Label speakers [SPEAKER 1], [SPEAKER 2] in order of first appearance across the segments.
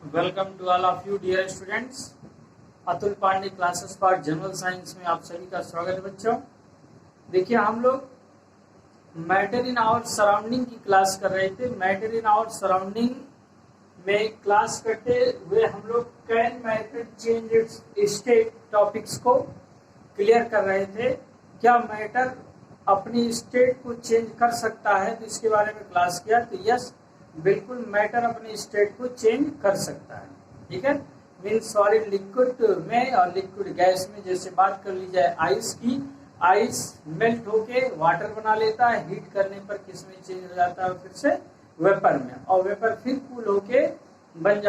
[SPEAKER 1] Welcome to all of you dear students. Atul Pandey classes for general science में आप सभी का स्वागत है बच्चों। देखिए हम लोग मैटर इन आवर सराउंडिंग की क्लास कर रहे थे। मैटर इन आवर सराउंडिंग में क्लास करते हुए हम लोग can matter change its state topics को क्लियर कर रहे थे। क्या मैटर अपनी स्टेट को चेंज कर सकता है, तो इसके बारे में क्लास किया। तो यस, बिल्कुल मैटर अपने स्टेट को चेंज कर सकता है। ठीक है, मीन सॉलिड लिक्विड में और लिक्विड गैस में जैसे बात कर ली जाए आइस की, आइस मेल्ट होके वाटर बना लेता है, हीट करने पर किस में चेंज हो जाता है, फिर से वेपर में, और वेपर फिर कूल होके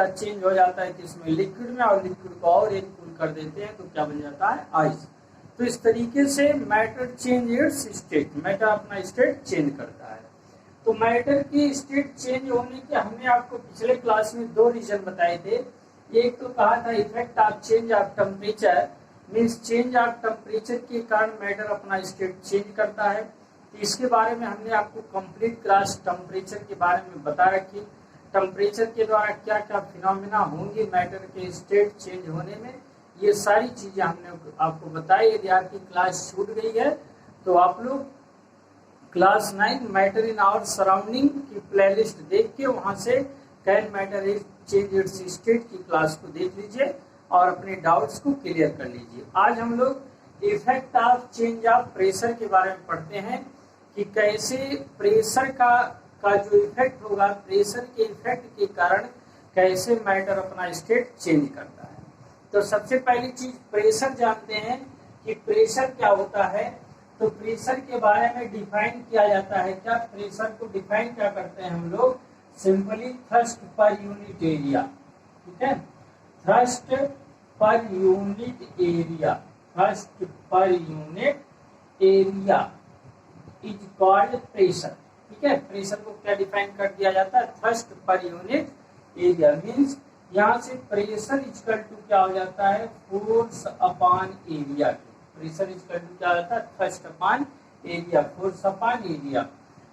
[SPEAKER 1] चेंज हो जाता है किसमें, लिक्विड में, और लिक्विड को और एक कूल कर देते हैं तो क्या बन जाता है, आइस। तो इस तरीके से matter change its state, matter अपना स्टेट चेंज करता है। तो मैटर की स्टेट चेंज होने के हमने आपको पिछले क्लास में दो रीजन बताए थे। एक तो कहा था effect of change of temperature, means change of temperature के कारण मैटर अपना स्टेट चेंज करता है। तो इसके बारे में हमने आपको कंप्लीट क्लास टेम्परेचर के बारे में बता रखी। टेम्परेचर के द्वारा क्या क्या फिनोमिना होंगे मैटर के स्टेट चेंज होने में, ये सारी चीजें हमने आपको बताई। यदि आपकी क्लास छूट गई है तो आप लोग class 9 matter in our surrounding की प्लेलिस्ट देख के वहां से can matter is change its state की क्लास को देख लीजिए और अपने डाउट्स को क्लियर कर लीजिए। आज हम लोग effect of change of pressure के बारे में पढ़ते हैं कि कैसे प्रेशर का जो इफेक्ट होगा, प्रेशर के इफेक्ट के कारण कैसे मैटर अपना स्टेट चेंज करता है। तो सबसे पहली चीज प्रेशर जानते हैं कि प्रेशर क्या होता है। तो प्रेशर के बारे में डिफाइन किया जाता है। क्या प्रेशर को डिफाइन क्या करते हैं हम लोग, simply thrust per unit area. ठीक है, thrust per unit area, thrust per unit area is called pressure. ठीक है, प्रेशर को क्या डिफाइन कर दिया जाता है, thrust per unit area. Means यहाँ से प्रेशर इक्वल टू क्या हो जाता है, force upon area. Pressure equal to क्या होता है, thrust upon area, force upon area.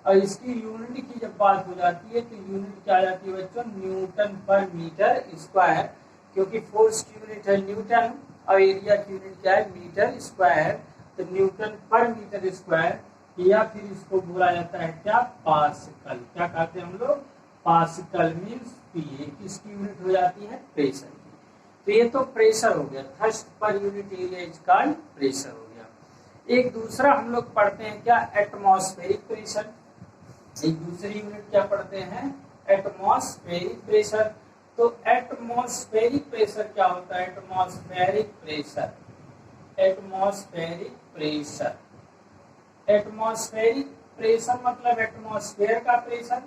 [SPEAKER 1] और इसकी यूनिट की जब बात हो जाती है तो यूनिट क्या आ जाती है बच्चों, न्यूटन पर मीटर स्क्वायर, क्योंकि फोर्स की यूनिट है न्यूटन और एरिया की यूनिट क्या है, मीटर स्क्वायर। तो न्यूटन पर मीटर स्क्वायर, या फिर इसको बोला जाता है क्या, पास्कल। क्या कहते हैं हम लोग, पास्कल मीन्स पीए। किसकी यूनिट हो जाती है, प्रेशर की। तो ये तो प्रेशर हो गया, thrust per unit area is called pressure हो गया। एक दूसरा हम लोग पढ़ते हैं क्या, एटमॉस्फेरिक प्रेशर। एक दूसरी यूनिट क्या पढ़ते हैं, एटमॉस्फेरिक प्रेशर। तो एटमॉस्फेरिक प्रेशर क्या होता है, atmospheric pressure, atmospheric pressure, atmospheric pressure मतलब एटमॉस्फेयर का प्रेशर।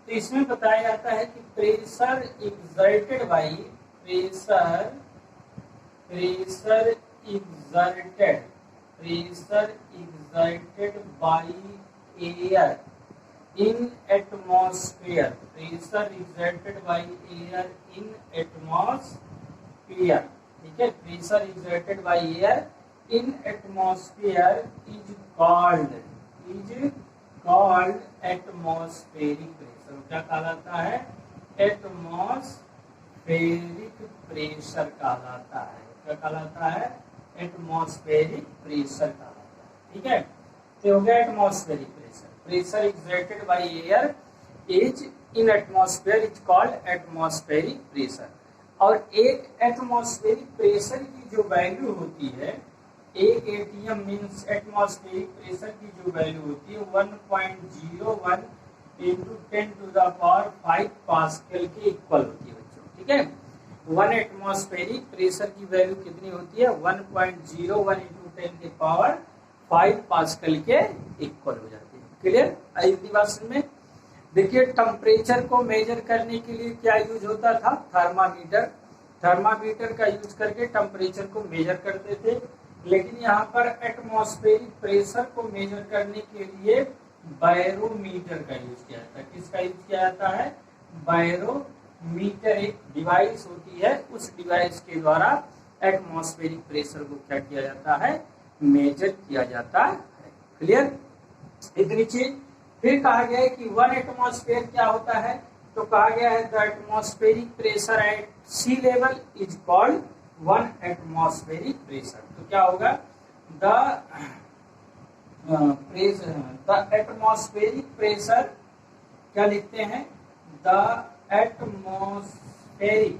[SPEAKER 1] तो इसमें बताया जाता है कि pressure exerted by, pressure exerted by air in atmosphere, pressure exerted by air in atmosphere। ठीक है, pressure exerted by air in atmosphere is called atmospheric pressure। क्या कहलाता है, एटमॉस्फेरिक प्रेशर कहलाता है। क्या कहलाता है, एटमॉस्फेरिक प्रेशर कहलाता है। ठीक है, तो हो गया atmospheric pressure. Pressure exerted by air is in atmosphere is called atmospheric pressure. और एक एटमॉस्फेरिक प्रेशर की जो वैल्यू होती है, एक एटीएम मीन्स एटमॉस्फेरिक प्रेशर की जो वैल्यू होती है 1.01 इंटू 10⁵ पास्कल के इक्वल होती है बच्चों। ठीक है, 1 एटमॉस्फेरिक प्रेशर की वैल्यू कितनी होती है, 1.01 इंटू 10⁵ पास्कल के इक्वल हो जाती है। क्लियर, आई बात में। देखिए टेम्परेचर को मेजर करने के लिए क्या यूज होता था, थर्मामीटर। थर्मामीटर का यूज करके टेम्परेचर को मेजर करते थे। लेकिन यहाँ पर एटमॉस्फेरिक प्रेशर को मेजर करने के लिए बैरोमीटर का यूज किया जाता है। किसका यूज किया जाता है, बैरोमीटर एक डिवाइस होती है, उस डिवाइस के द्वारा एटमॉस्फेरिक प्रेशर को क्या किया जाता है, मेजर किया जाता है। क्लियर, इतनी चीज। फिर कहा गया है कि 1 एटमॉस्फेयर क्या होता है, तो कहा गया है the atmospheric pressure at sea level is called 1 atmospheric pressure. तो क्या होगा, द एटमॉस्फेरिक प्रेशर, क्या लिखते हैं, the atmospheric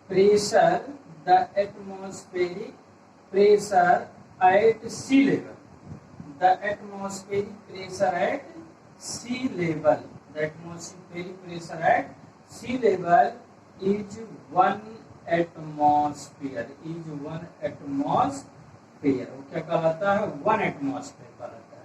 [SPEAKER 1] pressure, the atmospheric pressure at sea level, the atmospheric pressure at sea level, the atmospheric pressure at sea level is 1 atmosphere, is 1 atmosphere। वो क्या कहलाता है, 1 एटमॉस्फेयर कहलाता है।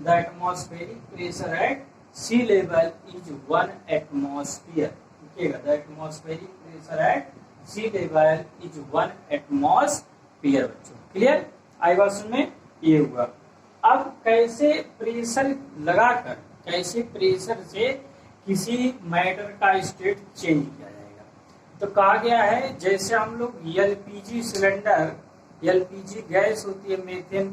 [SPEAKER 1] The atmospheric pressure at sea level is 1 atmosphere. लिखिएगा, the atmospheric pressure at sea level is 1 atmosphere. बच्चों clear, आई बात में ये हुआ। अब कैसे प्रेशर लगाकर, कैसे प्रेशर से किसी मैटर का स्टेट चेंज किया जाएगा। तो कहा गया है जैसे हम लोग एलपीजी सिलेंडर, एलपीजी गैस होती है, मीथेन,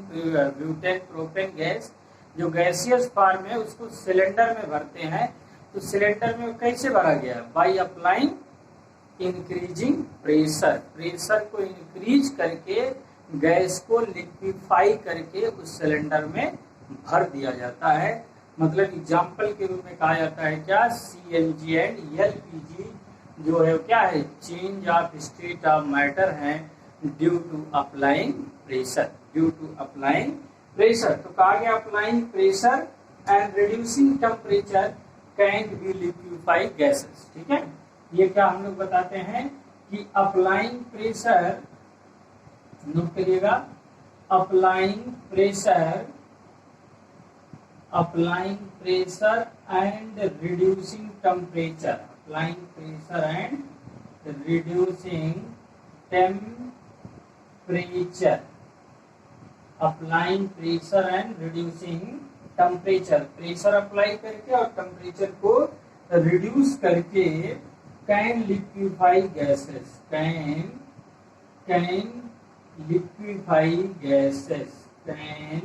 [SPEAKER 1] ब्यूटेन, प्रोपेन गैस, जो गैसियस फॉर्म है, उसको सिलेंडर में भरते हैं। तो सिलेंडर में कैसे भरा गया, by applying increasing pressure, pressure को इंक्रीज करके गैस को लिक्विफाई करके उस सिलेंडर में भर दिया जाता है। मतलब एग्जाम्पल के रूप में कहा जाता है क्या, सीएनजी एंड एलपीजी जो है क्या है, change of state of matter है due to applying pressure, due to applying pressure. तो कहा गया applying pressure and reducing temperature can be liquefy gases. ठीक है, ये क्या हम लोग बताते हैं कि अप्लाइंग प्रेशर, नोट करिएगा, applying pressure and reducing temperature, applying pressure and reducing temperature, applying pressure and reducing temperature, pressure apply करके और टेम्परेचर को रिड्यूस करके can liquefy gases, can liquefy gases, can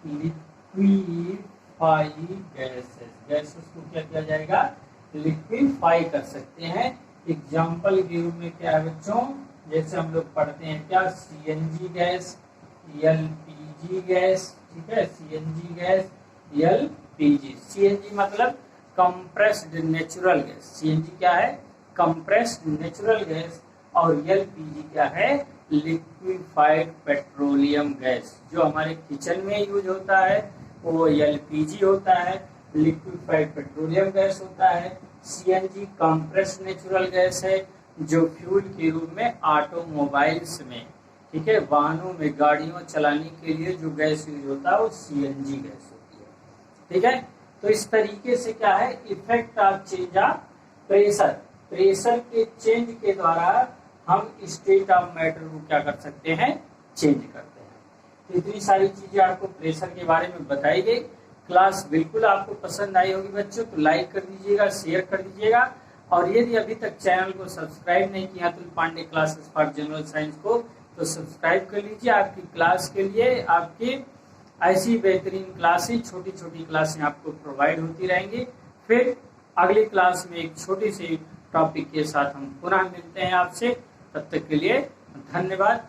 [SPEAKER 1] liquefy gases, gases को क्या किया जाएगा, liquefy कर सकते हैं। एग्जाम्पल के रूप में क्या है बच्चों, जैसे हम लोग पढ़ते हैं क्या, सीएनजी गैस, एलपीजी गैस। ठीक है, सीएनजी गैस, एलपीजी। सीएनजी मतलब कंप्रेस्ड नेचुरल गैस, सीएनजी क्या है, कंप्रेस्ड नेचुरल गैस, और एलपीजी क्या है, लिक्विफाइड पेट्रोलियम गैस। जो हमारे किचन में यूज होता है वो एलपीजी होता है, लिक्विफाइड पेट्रोलियम गैस होता है। सीएनजी कंप्रेस्ड नेचुरल गैस है, जो फ्यूल के रूप में ऑटोमोबाइल्स में, ठीक है, वाहनों में, गाड़ियों चलाने के लिए जो गैस यूज होता है वो सीएनजी गैस होती है। ठीक है, तो इस तरीके से क्या है, effect of change of pressure, pressure के चेंज के द्वारा हम स्टेट ऑफ मैटर को क्या कर सकते हैं, चेंज करते हैं। तो इतनी सारी चीजें आपको प्रेशर के बारे में बताई गई। क्लास बिल्कुल आपको पसंद आई होगी बच्चों, तो लाइक कर दीजिएगा, शेयर कर दीजिएगा, और यदि अभी तक चैनल को सब्सक्राइब नहीं किया Atul Pandey classes for general science को, तो सब्सक्राइब कर लीजिए। आपकी क्लास के लिए आपकी ऐसी बेहतरीन क्लासेस, छोटी छोटी क्लासें आपको प्रोवाइड होती रहेंगी। फिर अगली क्लास में एक छोटी सी टॉपिक के साथ हम पुनः मिलते हैं आपसे। तब तक के लिए धन्यवाद।